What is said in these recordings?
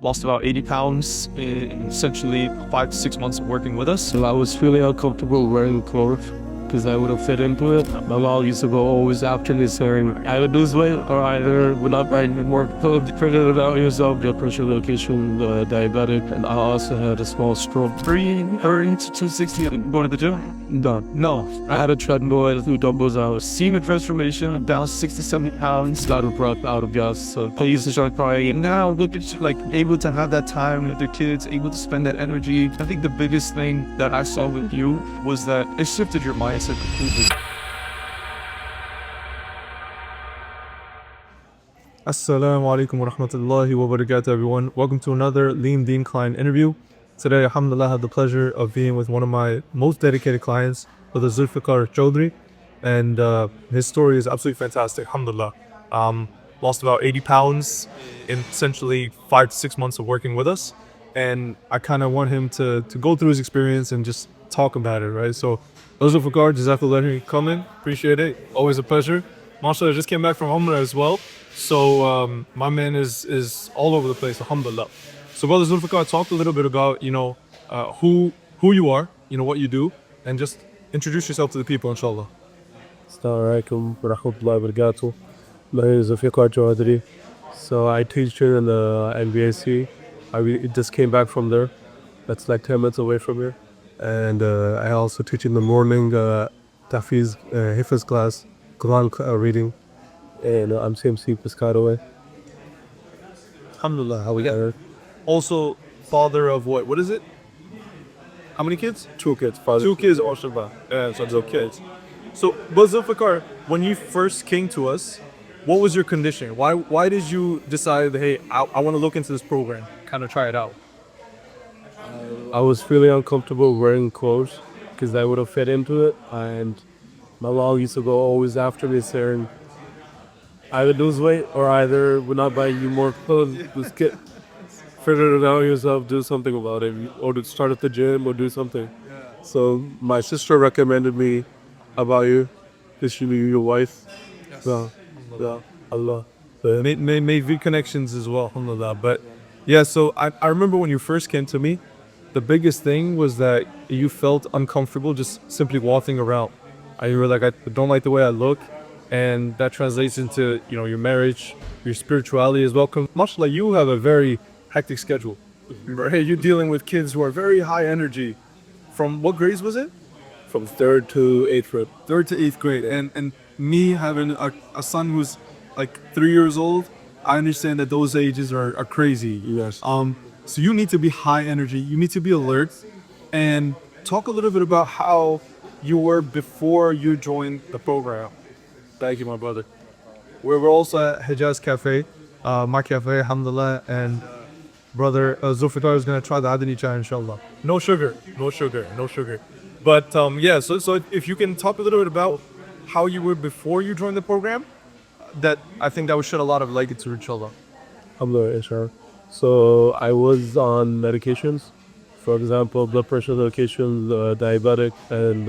Lost about 80 pounds in essentially 5 to 6 months of working with us. So I was really uncomfortable wearing clothes because I wouldn't fit into it. My mom used to go always after me saying, either lose weight or either would not buy any more clothes. Figure it out yourself, blood pressure location, diabetic, and I also had a small stroke. 330 to 260, going to the gym? Done. No. I had a treadmill, 2 dumbbells. I was Seeing a transformation, down 60, 70 pounds. started brought out of gas. So I used to start crying. Now look at you, like able to have that time with your kids, able to spend that energy. I think the biggest thing that I saw with you was that it shifted your mindset completely. Assalamu alaikum wa rahmatullahi wa barakatuh, everyone. Welcome to another Lean Deen client interview. Today, alhamdulillah, I have the pleasure of being with one of my most dedicated clients, Brother Zulfikar Chaudhry. And his story is absolutely fantastic, alhamdulillah. Lost about 80 pounds in essentially 5 to 6 months of working with us. And I kind of want him to go through his experience and just talk about it, right? So, Zulfikar, Jazakallah for coming. Appreciate it. Always a pleasure. MashaAllah, I just came back from Umrah as well. So my man is all over the place, alhamdulillah. So Brother Zulfikar, talk a little bit about, who you are, what you do, and just introduce yourself to the people, inshallah. Assalamu alaikum wa rahmatullahi wa barakatuh. My name is Zulfikar Chaudhry. So I teach here in the MBAC. I just came back from there. That's like 10 minutes away from here. And I also teach in the morning Tafiz Hifz class, Quran reading. And I'm CMC Piscataway. Alhamdulillah, how we got Also, father of what? What is it? How many kids? 2 kids. Father. 2 kids, mashallah. Yeah, so 2 kids. So, but Zulfikar, when you first came to us, what was your condition? Why did you decide, hey, I want to look into this program, kind of try it out? I was really uncomfortable wearing clothes because I would have fit into it. And my mom used to go always after me saying, either lose weight or either we're not buying you more clothes. Just figure it out yourself, do something about it, or to start at the gym or do something. So my sister recommended me about you, because she knew your wife. Yes. So, yeah, Allah. Made good connections as well, alhamdulillah. But yeah, so I remember when you first came to me, the biggest thing was that you felt uncomfortable just simply walking around. You were like, I don't like the way I look. And that translates into, your marriage, your spirituality as well. Much like you have a very hectic schedule. Right? You're dealing with kids who are very high energy. From what grades was it? From 3rd to 8th grade. 3rd to 8th grade. And me having a son who's like 3 years old, I understand that those ages are crazy. Yes. So you need to be high energy. You need to be alert. And talk a little bit about how you were before you joined the program. Thank you, my brother. We're also at Hijaz Cafe, my cafe, alhamdulillah, and brother Zulfikar is going to try the Adani chai, inshallah. No sugar. But yeah, so if you can talk a little bit about how you were before you joined the program, that I think that would shed a lot of light into, inshallah. Alhamdulillah, inshallah. So I was on medications, for example, blood pressure medications, diabetic, and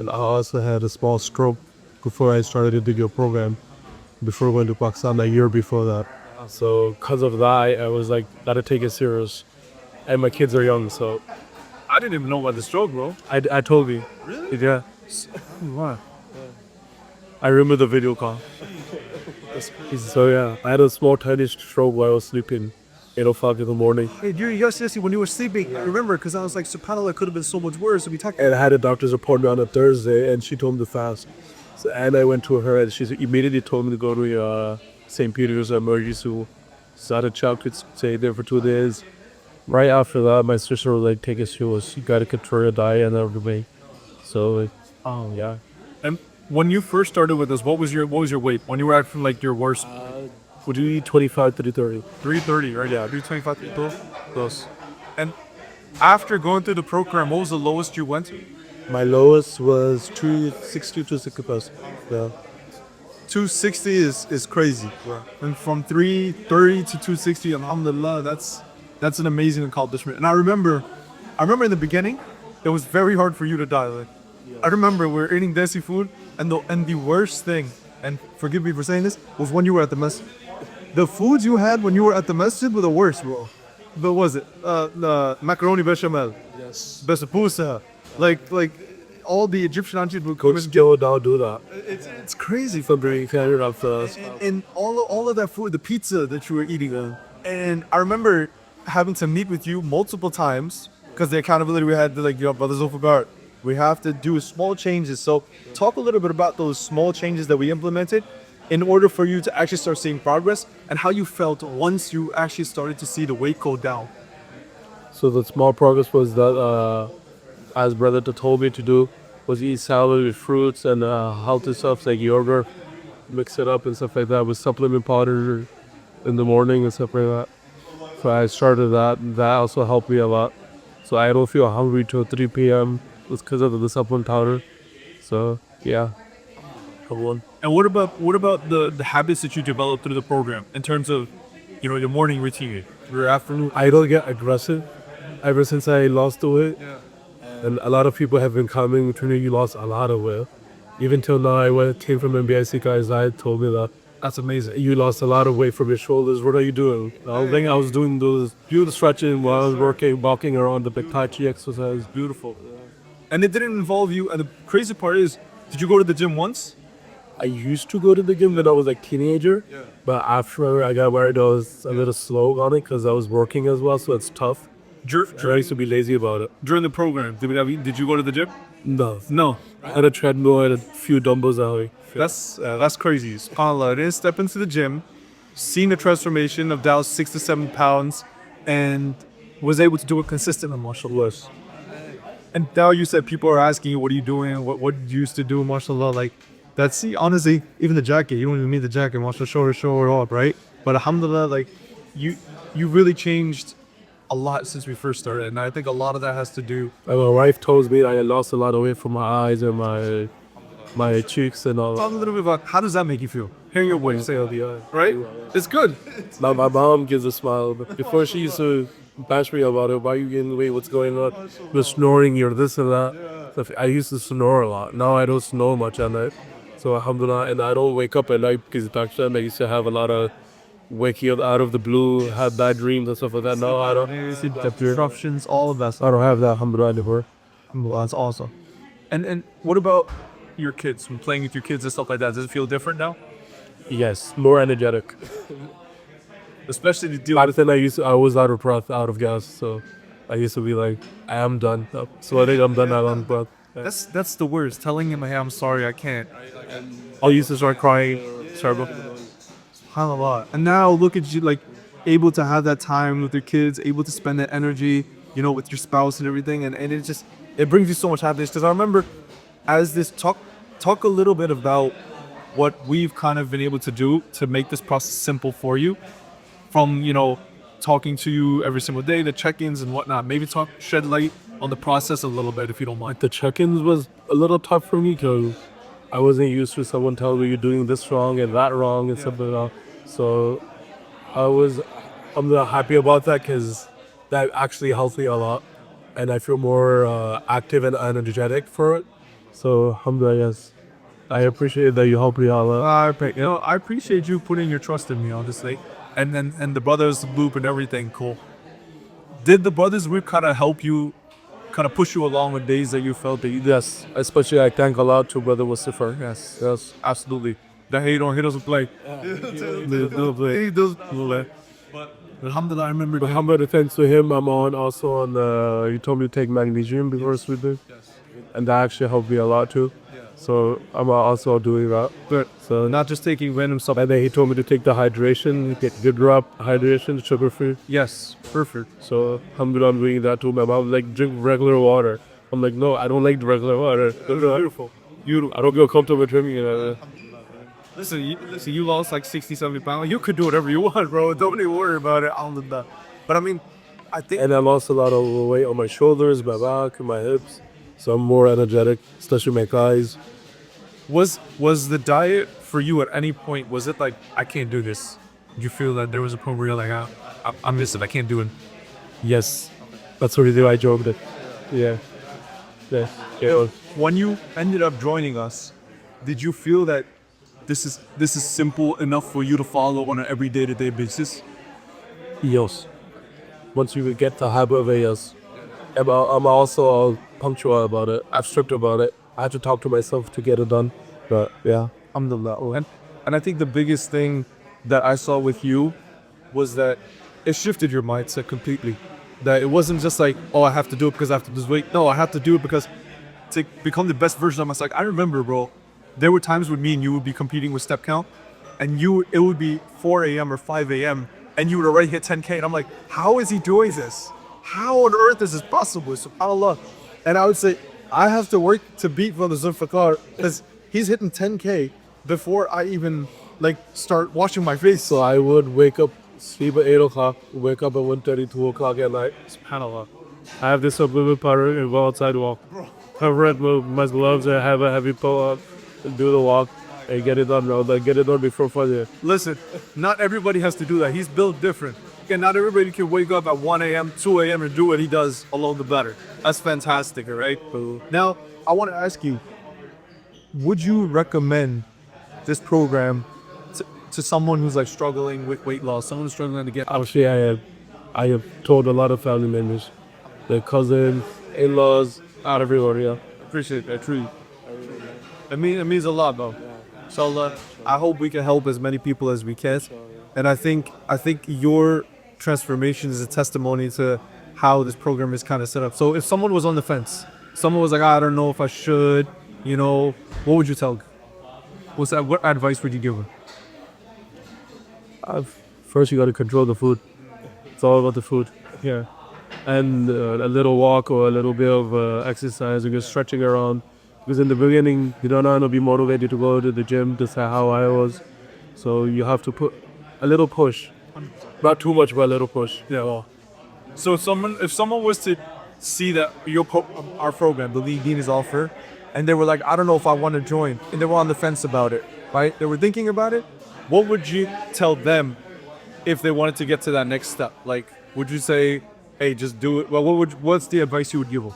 I also had a small stroke before I started to do your program, before going to Pakistan a year before that. So because of that, I was like, gotta take it serious. And my kids are young, so. I didn't even know about the stroke, bro. I told you. Really? Yeah. Wow. I remember the video call. So yeah, I had a small tiny stroke while I was sleeping, 8:05 in the morning. Hey, yesterday when you were sleeping, I remember because I was like, subhanAllah, it could have been so much worse. So we talked. And I had a doctor's appointment on a Thursday, and she told me to fast. So, and I went to her, and she immediately told me to go to St. Peter's emergency. So I had a child could stay there for 2 days. Right after that, my sister was like, take it serious. You gotta control your diet and everything. So, yeah. And when you first started with us, what was your weight? When you were at like your worst? Would you eat 25 to 30? 330, right? Yeah, 325, 330. Close. And after going through the program, what was the lowest you went to? My lowest was 260 to 60%. Yeah. 260 is crazy. Wow. And from 330 to 260, alhamdulillah, that's an amazing accomplishment. And I remember in the beginning, it was very hard for you to die. Like, I remember we were eating desi food, and the worst thing, and forgive me for saying this, was when you were at the masjid. The foods you had when you were at the masjid were the worst, bro. What was it? The macaroni bechamel, Yes. besapousa, like all the Egyptian aunties would Coach Joe now do that. It's crazy. For being fan of the. And all of that food, the pizza that you were eating, and I remember having to meet with you multiple times because the accountability we had, like, Brother Zulfikar, we have to do small changes. So talk a little bit about those small changes that we implemented in order for you to actually start seeing progress and how you felt once you actually started to see the weight go down. So the small progress was that, as brother told me to do, was eat salad with fruits and healthy stuff like yogurt, mix it up and stuff like that with supplement powder in the morning and stuff like that. So I started that, and that also helped me a lot. So I don't feel hungry till 3 p.m. It's because of the supplement powder. So yeah, one. And what about the habits that you developed through the program in terms of, your morning routine, your afternoon? I don't get aggressive ever since I lost the weight. And a lot of people have been coming to me, you lost a lot of weight. Even till now, came from MBIC guys, I told me that. That's amazing. You lost a lot of weight from your shoulders. What are you doing? I think I was doing those beautiful stretching while I was walking around the big Tai Chi exercise. Beautiful. And it didn't involve you. And the crazy part is, did you go to the gym once? I used to go to the gym when I was like teenager, but after I got worried, I was a little slow on it because I was working as well, so it's tough. I used to be lazy about it. During the program, did you go to the gym? No. No. I had a treadmill, I had a few dumbbells out. That's crazy. SubhanAllah, I didn't step into the gym, seen the transformation of Dow's 6 to 7 pounds, and was able to do it consistently, mashallah. And now you said people are asking you, what are you doing? What you used to do, mashallah? Like, honestly, even the jacket, you don't even need the jacket, mashallah, show it off, right? But alhamdulillah, like, you really changed a lot since we first started. And I think a lot of that has to do. My wife told me I lost a lot of weight from my eyes and my cheeks and all. Talk a little bit about how does that make you feel? Hearing your voice, Say all the eyes. right? It's good. Now my mom gives a smile. But before she used to bash me about it. Why are you gaining weight? What's going on? You're snoring. You're this and that. So I used to snore a lot. Now I don't snore much at night. So alhamdulillah, and I don't wake up at night because back then I used to have a lot of waking up out of the blue, have bad dreams and stuff like that. No, I don't. Disruptions, all of that. I don't have that. Alhamdulillah anymore. That's awesome. And what about your kids? When playing with your kids and stuff like that, does it feel different now? Yes, more energetic. Especially to deal Back with. then I was out of breath, out of gas, so I used to be like, I am done. So I think I'm done out of breath. That's the worst. Telling him, hey, I'm sorry, I can't. I used to start crying. SubhanAllah. And now look at you, like, able to have that time with your kids, able to spend that energy, with your spouse and everything. And it brings you so much happiness. Because I remember, as this talk a little bit about what we've kind of been able to do to make this process simple for you. From, talking to you every single day, the check-ins and whatnot. Maybe shed light on the process a little bit, if you don't mind. The check-ins was a little tough for me because I wasn't used to someone telling me you're doing this wrong and that wrong and something else. So I'm not happy about that because that actually helps me a lot. And I feel more active and energetic for it. So alhamdulillah, yes. I appreciate that you helped me out a lot. I appreciate you putting your trust in me, honestly. And the Brothers Loop and everything, cool. Did the Brothers Loop kind of help you, kind of push you along with days that you felt that you... Yes, especially I thank Allah to Brother Mustafa. Yes, absolutely. That he doesn't play. He doesn't play. But alhamdulillah, I remember... But alhamdulillah, thanks to him, I'm also on, he told me to take magnesium before sleeping. Yes. And that actually helped me a lot too. So I'm also doing that. But So not just taking random stuff. and then he told me to take the hydration, get good drop hydration, sugar free. Yes, perfect. So alhamdulillah, I'm doing that too. My mom like drink regular water. I'm like, no, I don't like the regular water. Beautiful. I don't feel comfortable drinking it. Listen, you lost like 60, 70 pounds. You could do whatever you want, bro. Don't even worry about it. Alhamdulillah. But I mean, I think... And I lost a lot of weight on my shoulders, my back, and my hips. So I'm more energetic, especially my thighs. Was the diet for you at any point, was it like, I can't do this? Did you feel that there was a point where you're like, I miss it, I can't do it? Yes, that's the reason I jogged it. Yeah. Yeah. When you ended up joining us, did you feel that this is simple enough for you to follow on an every day-to-day basis? Yes. Once you get the habit of it, yes. I'm also punctual about it. I'm strict about it. I have to talk to myself to get it done. But yeah. Alhamdulillah. And I think the biggest thing that I saw with you was that it shifted your mindset completely. That it wasn't just like, oh, I have to do it because I have to lose weight. No, I have to do it because to become the best version of myself. Like, I remember, bro, there were times when me and you would be competing with step count, and it would be 4 a.m. or 5 a.m. and you would already hit 10K. And I'm like, how is he doing this? How on earth is this possible? SubhanAllah. And I would say, I have to work to beat Brother Zulfikar because he's hitting 10K before I even like start washing my face. So I would wake up, sleep at 8 o'clock, wake up at 1:30, 2 o'clock at night. SubhanAllah. I have this subliminal power and go outside walk. I've read my gloves and have a heavy pull up and do the walk and get it done, bro. Like, get it done before Fajr. Listen, not everybody has to do that. He's built different. And not everybody can wake up at 1 a.m., 2 a.m. and do what he does alone the better. That's fantastic, all right? Now, I want to ask you, would you recommend this program to someone who's like struggling with weight loss, someone who's struggling to get out? Actually, I have told a lot of family members, their cousins, in-laws, out everywhere, yeah. Appreciate that, truly. It means a lot, though. Inshallah, I hope we can help as many people as we can. And I think your transformation is a testimony to how this program is kind of set up. So if someone was on the fence, someone was like, I don't know if I should, what would you tell them? What advice would you give them? First, you got to control the food. It's all about the food. Yeah. And a little walk or a little bit of exercise or just stretching around. Because in the beginning, you don't know how to be motivated to go to the gym. That's how I was. So you have to put a little push. Not too much, but a little push. Yeah. So if someone was to see that our program, the Lean Deen, is offer, and they were like, I don't know if I want to join, and they were on the fence about it, right? They were thinking about it. What would you tell them if they wanted to get to that next step? Like, would you say, hey, just do it? Well, what's the advice you would give them?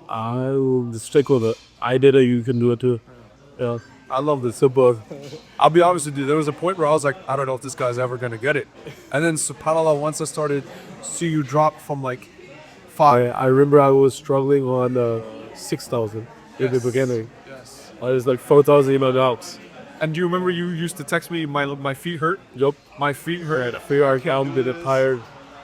I will stick with it. I did it, you can do it too. Yeah. I love this. Simple. I'll be honest with you, there was a point where I was like, I don't know if this guy's ever going to get it. And then, subhanAllah, once I started see you drop from like 5. I remember I was struggling on 6,000 in the beginning. Yes. I was like 4,000 in my doubts. And do you remember you used to text me, my feet hurt? Yup. My feet hurt. For your account, did it tired.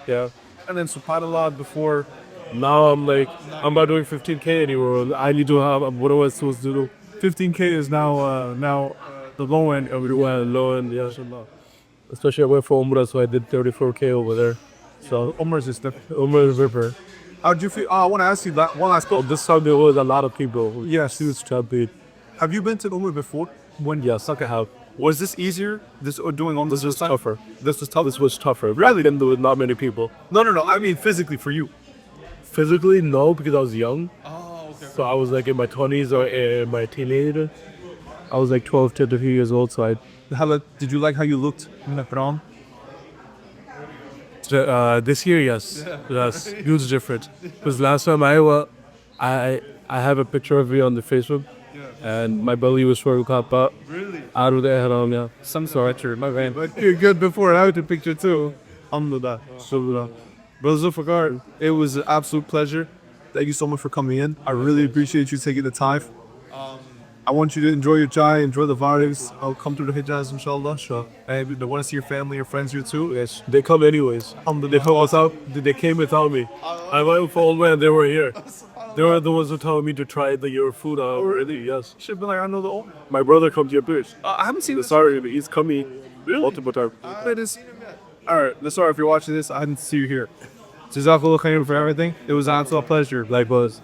Yeah. And then, subhanAllah, before... Now I'm like, I'm not doing 15K anymore. I need to have, what am I supposed to do? 15K is now the low end of it. Well, low end, yeah. Especially I went for Umrah, so I did 34K over there. So Umrah is the... Umrah is Ripper. How'd you feel? I want to ask you that one last question. This time there was a lot of people. Yes. Huge stampede. Have you been to Umrah before? Yes, I have. Was this easier? Doing on This was tougher. This was tough. This was tougher. Really? Back then there was not many people. No. I mean physically for you. Physically, no, because I was young. Oh, okay. So I was like in my 20s or in my teenager. I was like 12 to 13 years old, so Did you like how you looked in the prom? This year, yes. Yes, huge difference. Because last time I have a picture of me on the Facebook, and my belly was showing up. Really? Out of the haram, yeah. Some sort of my man. But you're good before and I had the picture too. Alhamdulillah. Brother Zulfikar, it was an absolute pleasure. Thank you so much for coming in. I really appreciate you taking the time. I want you to enjoy your chai, enjoy the vibes. I'll come through the Hijaz, inshallah. Sure. And I want to see your family, your friends here too. Yes, they come anyways. They come without. They came without me. I went for old man. They were here. They were the ones who told me to try your food out already. Yes. Should be like, I know the old. My brother comes to your place. I haven't seen this. Sorry, he's coming multiple times. Alright, sorry if you're watching this. I didn't see you here. Jazakallah khairan for everything. It was an absolute pleasure. Likewise.